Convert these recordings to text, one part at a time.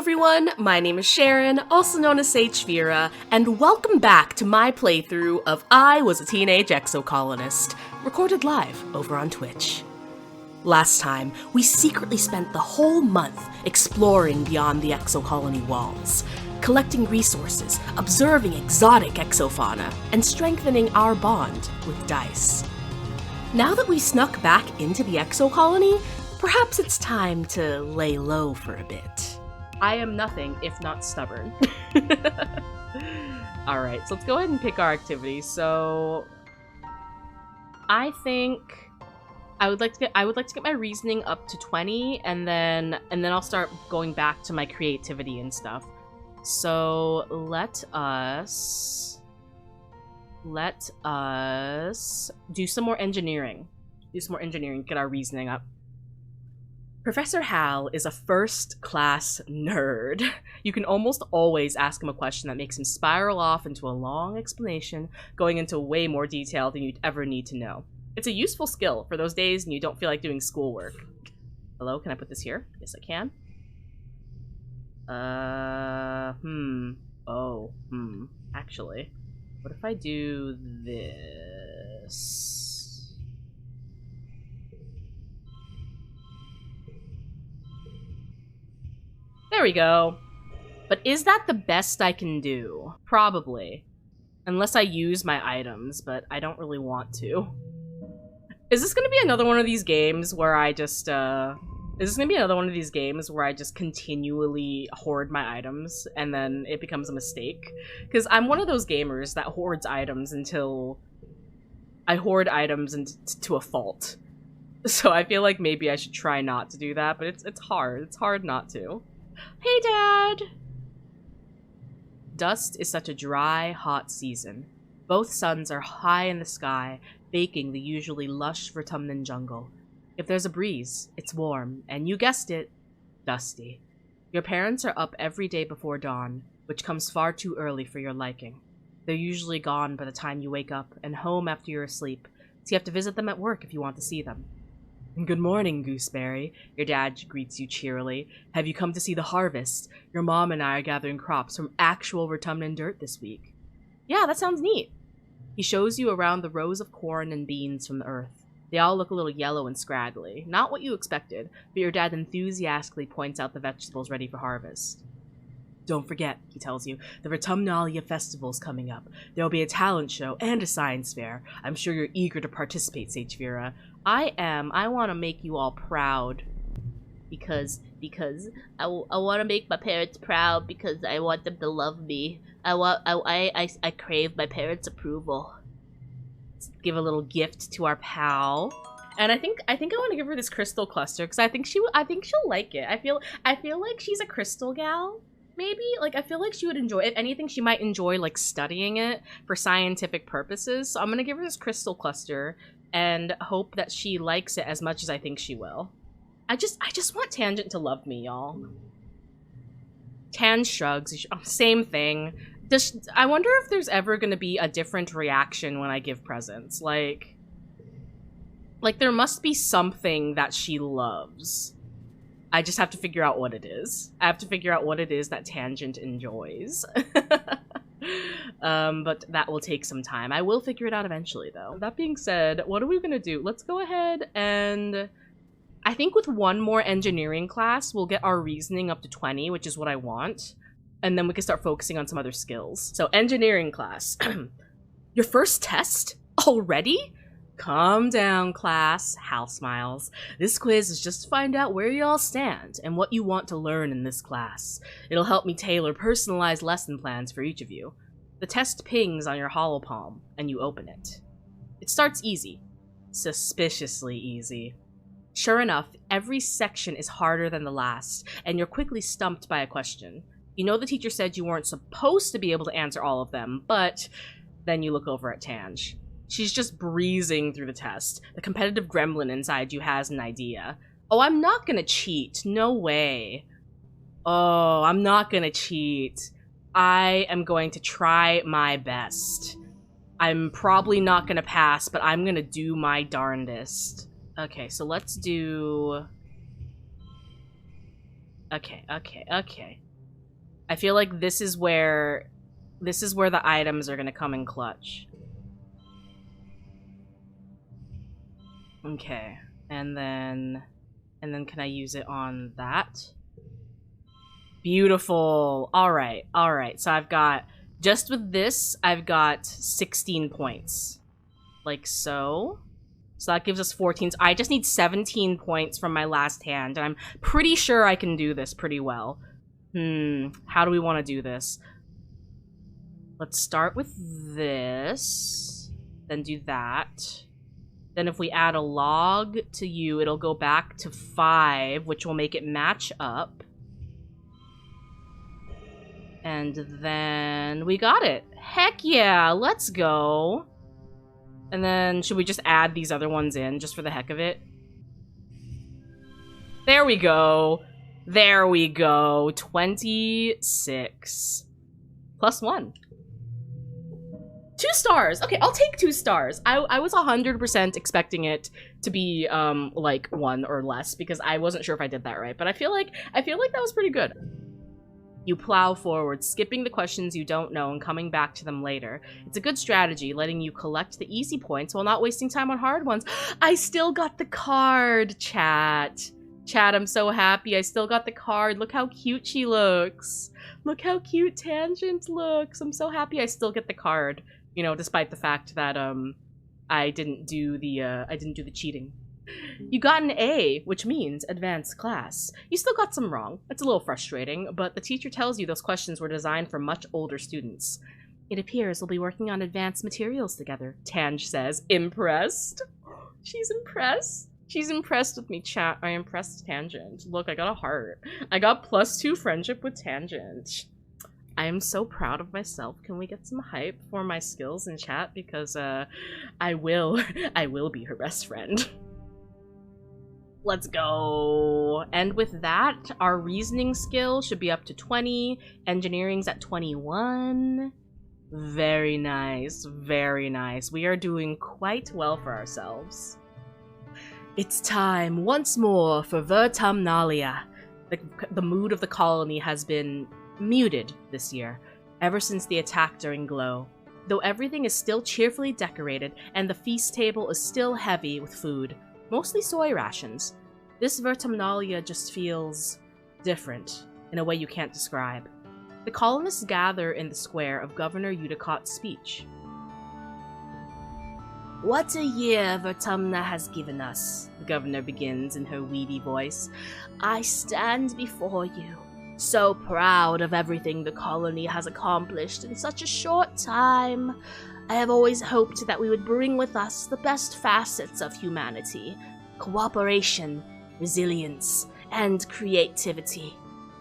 everyone, my name is Sharon, also known as Sagefira, and welcome back to my playthrough of I Was a Teenage Exocolonist, recorded live over on Twitch. Last time, we secretly spent the whole month exploring beyond the exocolony walls, collecting resources, observing exotic exofauna, and strengthening our bond with dice. Now that we snuck back into the exocolony, perhaps it's time to lay low for a bit. I am nothing if not stubborn. Alright, so let's go ahead and pick our activity. So I think I would like to get my reasoning up to 20, and then I'll start going back to my creativity and stuff. So let us do some more engineering. Get our reasoning up. Professor Hal is a first-class nerd. You can almost always ask him a question that makes him spiral off into a long explanation, going into way more detail than you'd ever need to know. It's a useful skill for those days when you don't feel like doing schoolwork. Hello, can I put this here? Yes, I can. Actually, what if I do this? There we go. But is that the best I can do? Probably. Unless I use my items, but I don't really want to. Is this gonna be another one of these games where I just, continually hoard my items and then it becomes a mistake? Because I'm one of those gamers that hoards items until I hoard items to a fault. So I feel like maybe I should try not to do that, but it's hard. It's hard not to. Hey, Dad! Dust is such a dry, hot season. Both suns are high in the sky, baking the usually lush Vertumnalia jungle. If there's a breeze, it's warm, and you guessed it, dusty. Your parents are up every day before dawn, which comes far too early for your liking. They're usually gone by the time you wake up, and home after you're asleep, so you have to visit them at work if you want to see them. Good morning, Gooseberry. Your dad greets you cheerily. Have you come to see the harvest? Your mom and I are gathering crops from actual Vertumnalia dirt this week. Yeah, that sounds neat. He shows you around the rows of corn and beans from the earth. They all look a little yellow and scraggly. Not what you expected, but your dad enthusiastically points out the vegetables ready for harvest. Don't forget, he tells you, the Vertumnalia festival's coming up. There'll be a talent show and a science fair. I'm sure you're eager to participate, Sagefira. I am. I want to make you all proud. Because I want to make my parents proud because I want them to love me. I crave my parents' approval. Let's give a little gift to our pal. And I think I want to give her this crystal cluster because I think she'll like it. I feel like she's a crystal gal. Maybe, like, I feel like she would enjoy, if anything, she might enjoy, like, studying it for scientific purposes. So I'm gonna give her this crystal cluster and hope that she likes it as much as I think she will. I just want Tangent to love me, y'all. Tan shrugs. Same thing. I wonder if there's ever gonna be a different reaction when I give presents. Like, there must be something that she loves. I just have to figure out what it is. I have to figure out what it is that Tangent enjoys. But that will take some time. I will figure it out eventually, though. That being said, what are we gonna do? Let's go ahead and... I think with one more engineering class, we'll get our reasoning up to 20, which is what I want. And then we can start focusing on some other skills. So, engineering class. Your first test? Already? Calm down, class. Hal smiles. This quiz is just to find out where you all stand and what you want to learn in this class. It'll help me tailor personalized lesson plans for each of you. The test pings on your holopalm, and you open it. It starts easy. Suspiciously easy. Sure enough, every section is harder than the last, and you're quickly stumped by a question. You know the teacher said you weren't supposed to be able to answer all of them, but then you look over at Tange. She's just breezing through the test. The competitive gremlin inside you has an idea. Oh, I'm not gonna cheat. No way. Oh, I'm not gonna cheat. I am going to try my best. I'm probably not gonna pass, but I'm gonna do my darndest. Okay, so let's do... Okay. I feel like this is where the items are gonna come in clutch. Okay, and then can I use it on that? Beautiful. All right. So I've got, just with this, I've got 16 points. Like so. So that gives us 14. I just need 17 points from my last hand, and I'm pretty sure I can do this pretty well. How do we want to do this? Let's start with this, then do that. Then if we add a log to you, it'll go back to 5, which will make it match up. And then we got it. Heck yeah, let's go. And then should we just add these other ones in just for the heck of it? There we go. There we go. 26. Plus 1. 2 stars. Okay, I'll take 2 stars. I was 100% expecting it to be like 1 or less because I wasn't sure if I did that right, but I feel like that was pretty good. You plow forward, skipping the questions you don't know and coming back to them later. It's a good strategy, letting you collect the easy points while not wasting time on hard ones. I still got the card, chat. Chat, I'm so happy. I still got the card. Look how cute she looks. Look how cute Tangent looks. I'm so happy I still get the card. You know, despite the fact that I didn't do the cheating. You got an A, which means advanced class. You still got some wrong. It's a little frustrating, but the teacher tells you those questions were designed for much older students. It appears we'll be working on advanced materials together, Tange says. Impressed? She's impressed? She's impressed with me, chat. I impressed Tangent. Look, I got a heart. I got +2 friendship with Tangent. I am so proud of myself. Can we get some hype for my skills in chat? Because I will be her best friend. Let's go. And with that, our reasoning skill should be up to 20. Engineering's at 21. Very nice. Very nice. We are doing quite well for ourselves. It's time once more for Vertumnalia. The mood of the colony has been muted this year, ever since the attack during Glow. Though everything is still cheerfully decorated, and the feast table is still heavy with food. Mostly soy rations. This Vertumnalia just feels different, in a way you can't describe. The colonists gather in the square of Governor Eudicott's speech. What a year Vertumna has given us, the governor begins in her weedy voice. I stand before you, so proud of everything the colony has accomplished in such a short time. I have always hoped that we would bring with us the best facets of humanity. Cooperation, resilience, and creativity.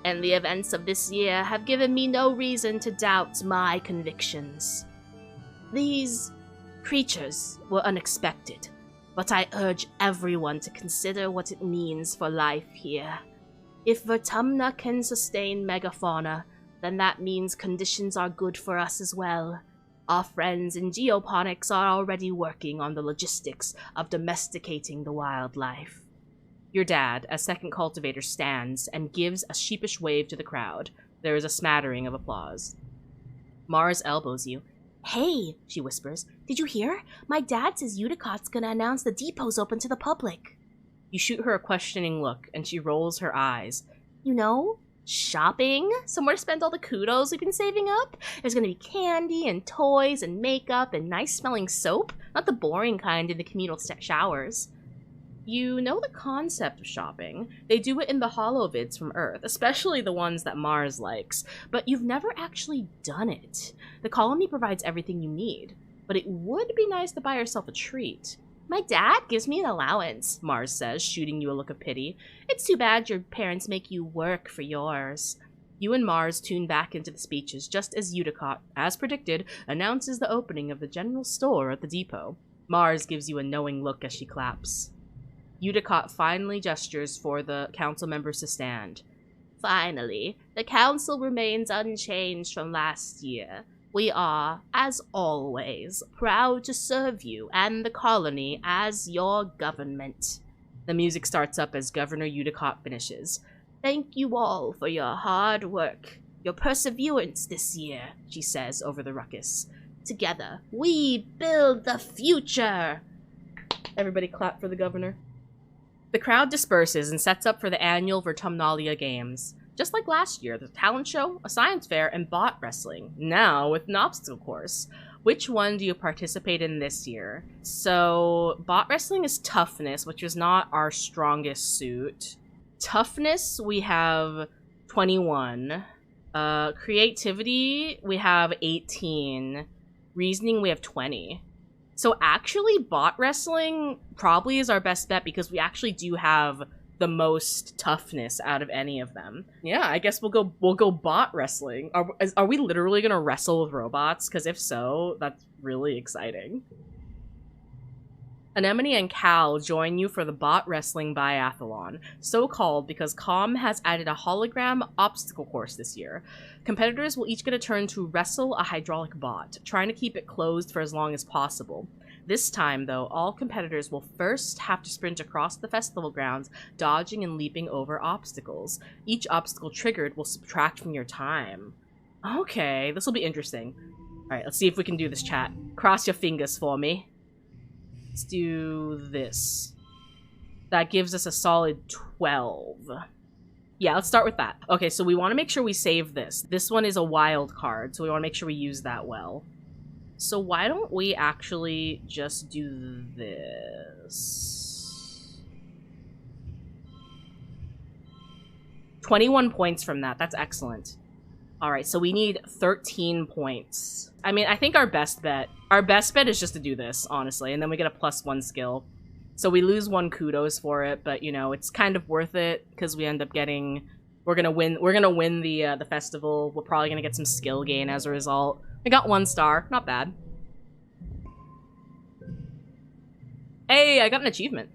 And the events of this year have given me no reason to doubt my convictions. These creatures were unexpected, but I urge everyone to consider what it means for life here. If Vertumna can sustain megafauna, then that means conditions are good for us as well. Our friends in geoponics are already working on the logistics of domesticating the wildlife. Your dad, as second cultivator, stands and gives a sheepish wave to the crowd. There is a smattering of applause. Mars elbows you. Hey, she whispers. Did you hear? My dad says Eudicott's gonna announce the depot's open to the public. You shoot her a questioning look, and she rolls her eyes. You know, shopping? Somewhere to spend all the kudos we've been saving up? There's gonna be candy and toys and makeup and nice-smelling soap. Not the boring kind in the communal showers. You know the concept of shopping. They do it in the holovids from Earth, especially the ones that Mars likes, but you've never actually done it. The colony provides everything you need, but it would be nice to buy yourself a treat. My dad gives me an allowance, Mars says, shooting you a look of pity. It's too bad your parents make you work for yours. You and Mars tune back into the speeches just as Eudicott, as predicted, announces the opening of the general store at the depot. Mars gives you a knowing look as she claps. Eudicott finally gestures for the council members to stand. Finally, the council remains unchanged from last year. We are, as always, proud to serve you and the colony as your government. The music starts up as Governor Eudicott finishes. Thank you all for your hard work. Your perseverance this year, she says over the ruckus. Together, we build the future! Everybody clap for the governor. The crowd disperses and sets up for the annual Vertumnalia Games. Just like last year, the talent show, a science fair, and bot wrestling. Now with an obstacle course. Which one do you participate in this year? So, bot wrestling is toughness, which is not our strongest suit. Toughness, we have 21. Creativity, we have 18. Reasoning, we have 20. So actually, bot wrestling probably is our best bet because we actually do have the most toughness out of any of them. Yeah, I guess we'll go bot wrestling. Are we literally gonna wrestle with robots? Because if so, that's really exciting. Anemone and Cal join you for the bot wrestling biathlon, so called because COM has added a hologram obstacle course this year. Competitors will each get a turn to wrestle a hydraulic bot, trying to keep it closed for as long as possible. This time, though, all competitors will first have to sprint across the festival grounds, dodging and leaping over obstacles. Each obstacle triggered will subtract from your time. Okay, this will be interesting. Alright, let's see if we can do this, chat. Cross your fingers for me. Let's do this. That gives us a solid 12. Yeah, let's start with that. Okay, so we want to make sure we save this. This one is a wild card, so we want to make sure we use that well. So why don't we actually just do this? 21 points from that. That's excellent. Alright, so we need 13 points. I mean, I think our best bet is just to do this, honestly, and then we get a +1 skill. So we lose 1 kudos for it, but, you know, it's kind of worth it, because we end up getting... We're gonna win the festival. We're probably gonna get some skill gain as a result. I got 1 star. Not bad. Hey, I got an achievement.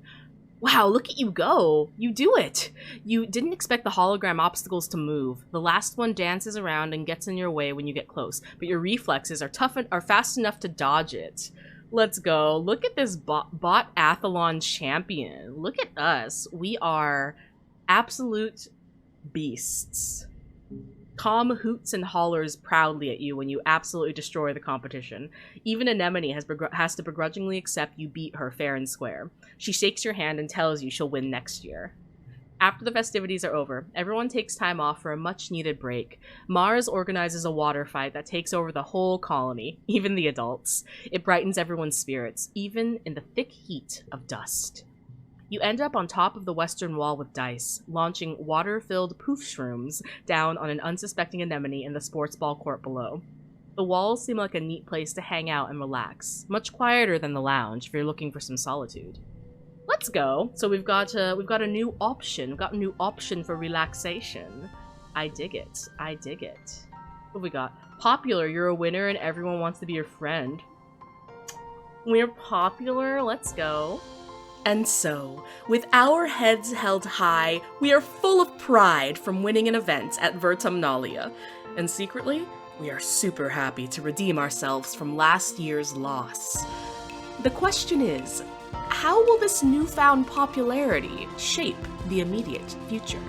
Wow, look at you go. You do it. You didn't expect the hologram obstacles to move. The last one dances around and gets in your way when you get close, but your reflexes are fast enough to dodge it. Let's go. Look at this bot-athlon champion. Look at us. We are absolute beasts. COM hoots and hollers proudly at you when you absolutely destroy the competition. Even Anemone has to begrudgingly accept you beat her fair and square. She shakes your hand and tells you she'll win next year. After the festivities are over, everyone takes time off for a much-needed break. Mars organizes a water fight that takes over the whole colony, even the adults. It brightens everyone's spirits, even in the thick heat of dust. You end up on top of the western wall with dice, launching water-filled poof shrooms down on an unsuspecting anemone in the sports ball court below. The walls seem like a neat place to hang out and relax, much quieter than the lounge if you're looking for some solitude. Let's go. So we've got a new option. We've got a new option for relaxation. I dig it. I dig it. What have we got? Popular, you're a winner and everyone wants to be your friend. We're popular, let's go. And so, with our heads held high, we are full of pride from winning an event at Vertumnalia. And secretly, we are super happy to redeem ourselves from last year's loss. The question is, how will this newfound popularity shape the immediate future?